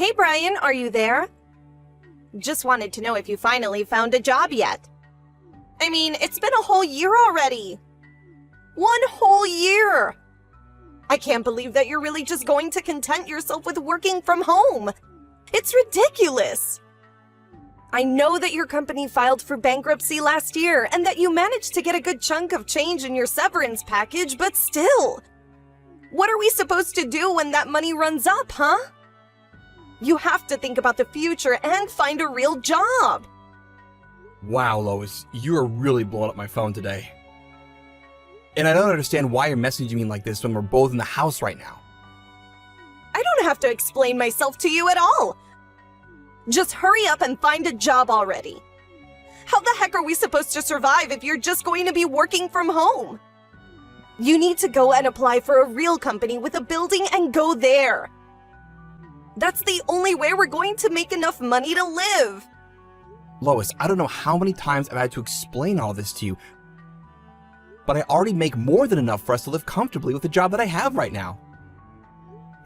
Hey Brian, are you there? Just wanted to know if you finally found a job yet. I mean, it's been a whole year already. 1 whole year! I can't believe that you're really just going to content yourself with working from home. It's ridiculous. I know that your company filed for bankruptcy last year and that you managed to get a good chunk of change in your severance package, but still. What are we supposed to do when that money runs up, huh? You have to think about the future and find a real job. Wow, Lois, you are really blowing up my phone today. And I don't understand why you're messaging me like this when we're both in the house right now. I don't have to explain myself to you at all. Just hurry up and find a job already. How the heck are we supposed to survive if you're just going to be working from home? You need to go and apply for a real company with a building and go there. That's the only way we're going to make enough money to live. Lois, I don't know how many times I've had to explain all this to you, but I already make more than enough for us to live comfortably with the job that I have right now.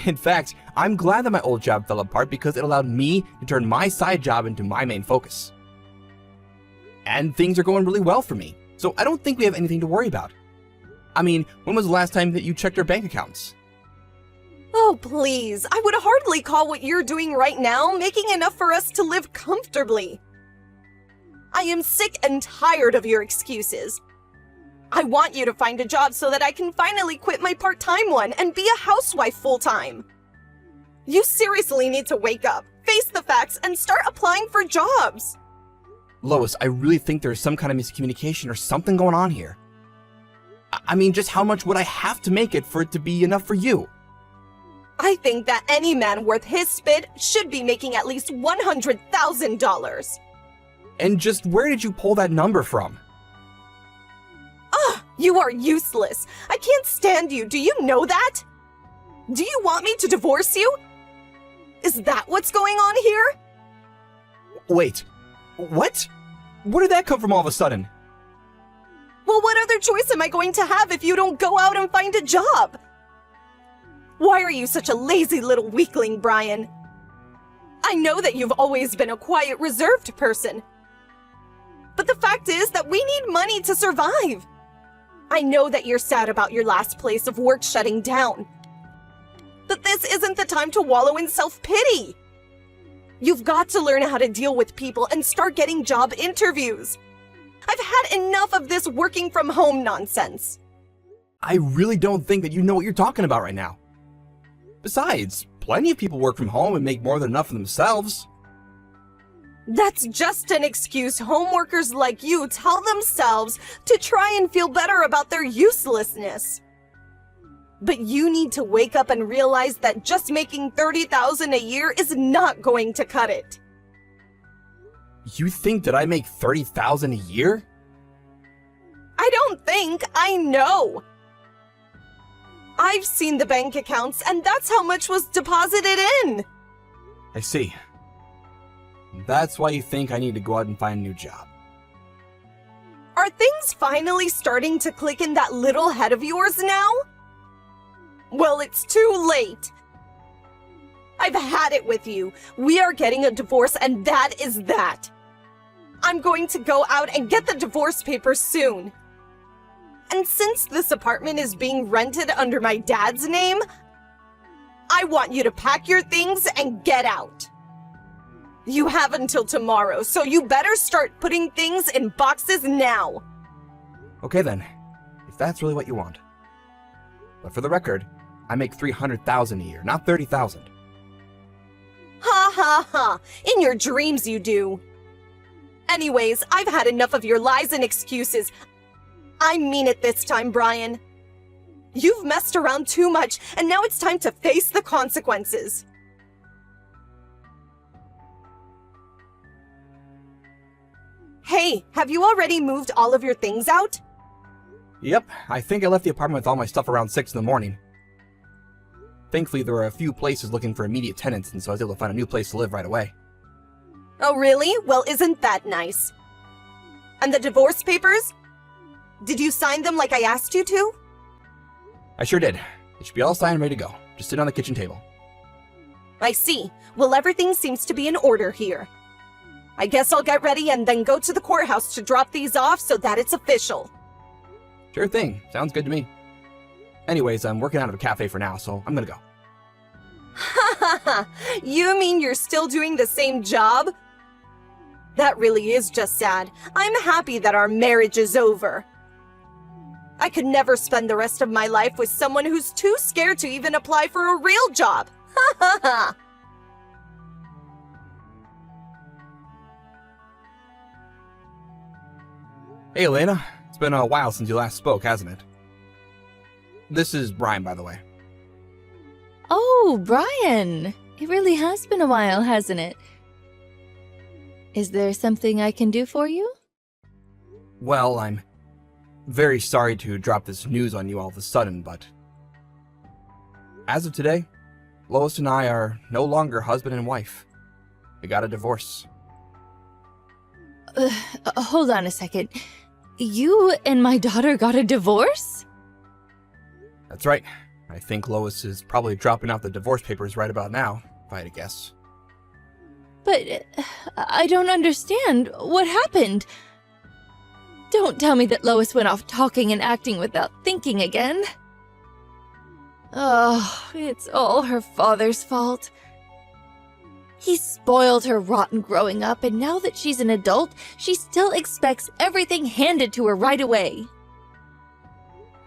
In fact, I'm glad that my old job fell apart because it allowed me to turn my side job into my main focus. And things are going really well for me, so I don't think we have anything to worry about. I mean, when was the last time that you checked our bank accounts? Oh, please. I would hardly call what you're doing right now making enough for us to live comfortably. I am sick and tired of your excuses. I want you to find a job so that I can finally quit my part-time one and be a housewife full-time. You seriously need to wake up, face the facts, and start applying for jobs. Lois, I really think there's some kind of miscommunication or something going on here. I mean, just how much would I have to make it for it to be enough for you? I think that any man worth his spit should be making at least $100,000. And just where did you pull that number from? You are useless. I can't stand you. Do you know that? Do you want me to divorce you? Is that what's going on here? Wait, what? Where did that come from all of a sudden? Well, what other choice am I going to have if you don't go out and find a job? Why are you such a lazy little weakling, Brian? I know that you've always been a quiet, reserved person. But the fact is that we need money to survive. I know that you're sad about your last place of work shutting down. But this isn't the time to wallow in self-pity. You've got to learn how to deal with people and start getting job interviews. I've had enough of this working from home nonsense. I really don't think that you know what you're talking about right now. Besides, plenty of people work from home and make more than enough for themselves. That's just an excuse home workers like you tell themselves to try and feel better about their uselessness. But you need to wake up and realize that just making $30,000 a year is not going to cut it. You think that I make $30,000 a year? I don't think, I know. I've seen the bank accounts, and that's how much was deposited in. I see. That's why you think I need to go out and find a new job. Are things finally starting to click in that little head of yours now? Well, it's too late. I've had it with you. We are getting a divorce, and that is that. I'm going to go out and get the divorce papers soon. And since this apartment is being rented under my dad's name, I want you to pack your things and get out. You have until tomorrow, so you better start putting things in boxes now. Okay then, if that's really what you want. But for the record, I make $300,000 a year, not $30,000. Ha ha ha, in your dreams you do. Anyways, I've had enough of your lies and excuses. I mean it this time, Brian. You've messed around too much, and now it's time to face the consequences. Hey, have you already moved all of your things out? Yep, I think I left the apartment with all my stuff around 6 in the morning. Thankfully, there were a few places looking for immediate tenants, and so I was able to find a new place to live right away. Oh, really? Well, isn't that nice? And the divorce papers? Did you sign them like I asked you to? I sure did. It should be all signed and ready to go. Just sit on the kitchen table. I see. Well, everything seems to be in order here. I guess I'll get ready and then go to the courthouse to drop these off so that it's official. Sure thing. Sounds good to me. Anyways, I'm working out of a cafe for now, so I'm gonna go. Ha ha ha! You mean you're still doing the same job? That really is just sad. I'm happy that our marriage is over. I could never spend the rest of my life with someone who's too scared to even apply for a real job. Ha ha ha! Hey, Elena. It's been a while since you last spoke, hasn't it? This is Brian, by the way. Oh, Brian! It really has been a while, hasn't it? Is there something I can do for you? Well, I'm very sorry to drop this news on you all of a sudden, but as of today, Lois and I are no longer husband and wife. We got a divorce. Hold on a second. You and my daughter got a divorce? That's right. I think Lois is probably dropping out the divorce papers right about now, if I had to guess. But I don't understand. What happened? Don't tell me that Lois went off talking and acting without thinking again. Oh, it's all her father's fault. He spoiled her rotten growing up, and now that she's an adult, she still expects everything handed to her right away.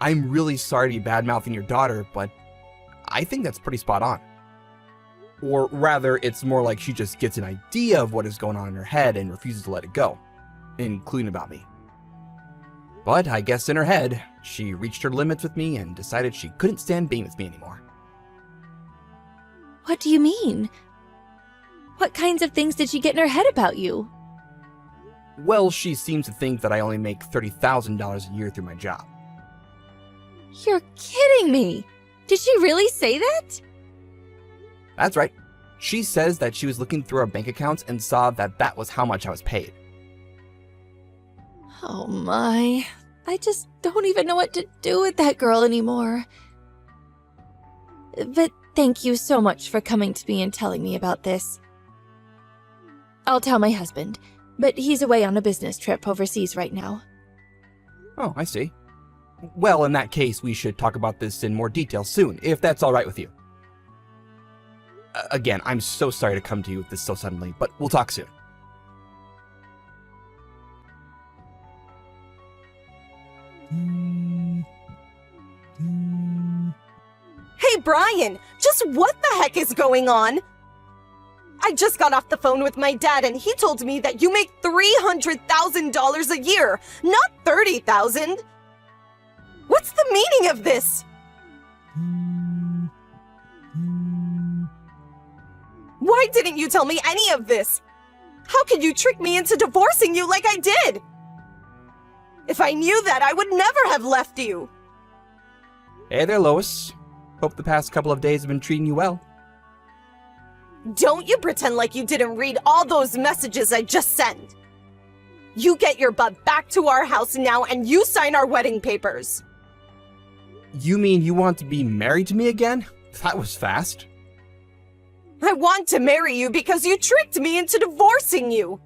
I'm really sorry to be bad-mouthing your daughter, but I think that's pretty spot on. Or rather, it's more like she just gets an idea of what is going on in her head and refuses to let it go, including about me. But I guess in her head, she reached her limits with me and decided she couldn't stand being with me anymore. What do you mean? What kinds of things did she get in her head about you? Well, she seems to think that I only make $30,000 a year through my job. You're kidding me! Did she really say that? That's right. She says that she was looking through our bank accounts and saw that that was how much I was paid. Oh my. I just don't even know what to do with that girl anymore. But thank you so much for coming to me and telling me about this. I'll tell my husband, but he's away on a business trip overseas right now. Oh, I see. Well, in that case, we should talk about this in more detail soon, if that's all right with you. Again, I'm so sorry to come to you with this so suddenly, but we'll talk soon. Hey, Brian! Just what the heck is going on? I just got off the phone with my dad and he told me that you make $300,000 a year, not $30,000. What's the meaning of this? Why didn't you tell me any of this? How could you trick me into divorcing you like I did? If I knew that, I would never have left you. Hey there, Lois. Hope the past couple of days have been treating you well. Don't you pretend like you didn't read all those messages I just sent. You get your butt back to our house now and you sign our wedding papers. You mean you want to be married to me again? That was fast. I want to marry you because you tricked me into divorcing you.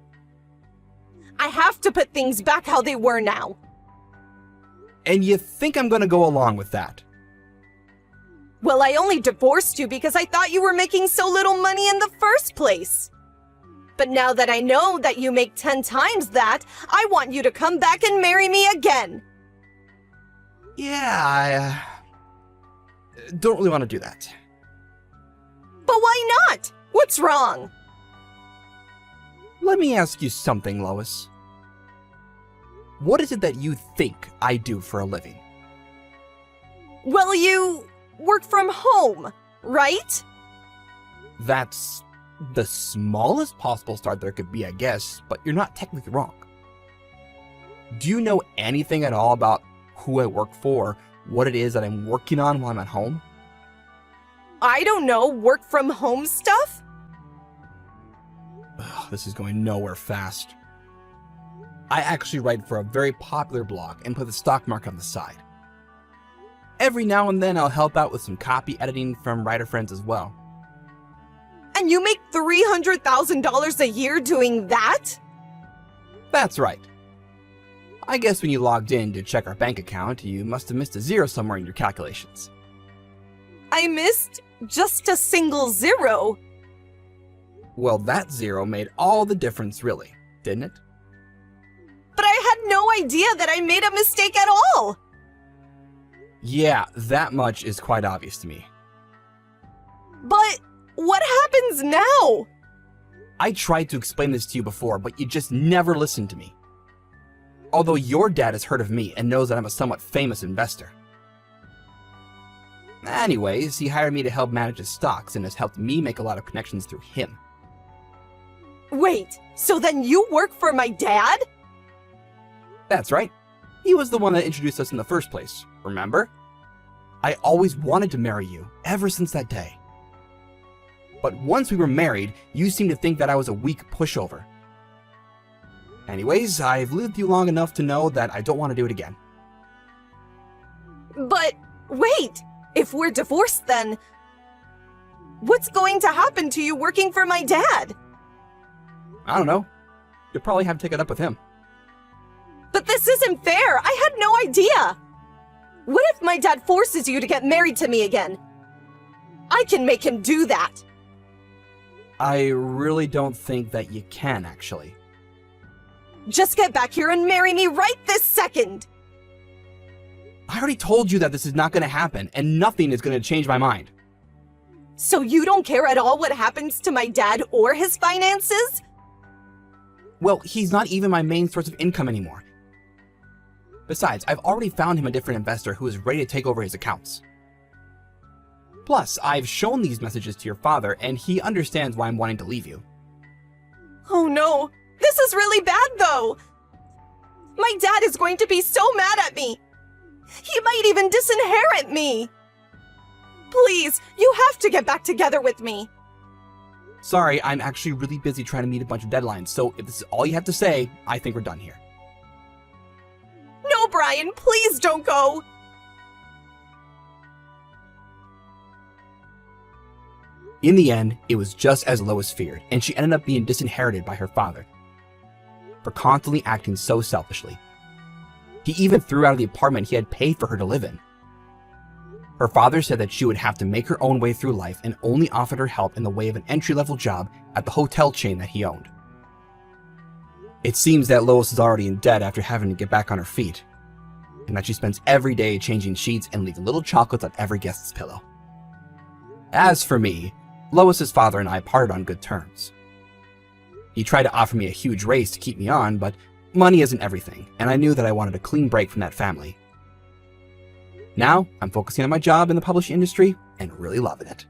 I have to put things back how they were now. And you think I'm gonna go along with that? Well, I only divorced you because I thought you were making so little money in the first place. But now that I know that you make 10 times that, I want you to come back and marry me again. Yeah, I don't really want to do that. But why not? What's wrong? Let me ask you something, Lois. What is it that you think I do for a living? Well, you work from home, right? That's the smallest possible start there could be, I guess, but you're not technically wrong. Do you know anything at all about who I work for, what it is that I'm working on while I'm at home? I don't know, work from home stuff? Ugh, this is going nowhere fast. I actually write for a very popular blog and play the stock market on the side. Every now and then I'll help out with some copy editing from writer friends as well. And you make $300,000 a year doing that? That's right. I guess when you logged in to check our bank account, you must have missed a zero somewhere in your calculations. I missed just a single zero. Well, that zero made all the difference, really, didn't it? But I had no idea that I made a mistake at all. Yeah, that much is quite obvious to me. But what happens now? I tried to explain this to you before, but you just never listened to me. Although your dad has heard of me and knows that I'm a somewhat famous investor. Anyways, he hired me to help manage his stocks and has helped me make a lot of connections through him. Wait, so then you work for my dad? That's right. He was the one that introduced us in the first place, remember? I always wanted to marry you, ever since that day. But once we were married, you seemed to think that I was a weak pushover. Anyways, I've lived you long enough to know that I don't want to do it again. But wait, if we're divorced then, what's going to happen to you working for my dad? I don't know. You'll probably have to take it up with him. But this isn't fair. I had no idea. What if my dad forces you to get married to me again? I can make him do that. I really don't think that you can, actually. Just get back here and marry me right this second. I already told you that this is not going to happen, and nothing is going to change my mind. So you don't care at all what happens to my dad or his finances? Well, he's not even my main source of income anymore. Besides, I've already found him a different investor who is ready to take over his accounts. Plus, I've shown these messages to your father, and he understands why I'm wanting to leave you. Oh no, this is really bad though. My dad is going to be so mad at me. He might even disinherit me. Please, you have to get back together with me. Sorry, I'm actually really busy trying to meet a bunch of deadlines, so if this is all you have to say, I think we're done here. No, Brian, please don't go. In the end, it was just as Lois feared, and she ended up being disinherited by her father for constantly acting so selfishly. He even threw out of the apartment he had paid for her to live in. Her father said that she would have to make her own way through life and only offered her help in the way of an entry-level job at the hotel chain that he owned. It seems that Lois is already in debt after having to get back on her feet, and that she spends every day changing sheets and leaving little chocolates on every guest's pillow. As for me, Lois's father and I parted on good terms. He tried to offer me a huge raise to keep me on, but money isn't everything, and I knew that I wanted a clean break from that family. Now, I'm focusing on my job in the publishing industry and really loving it.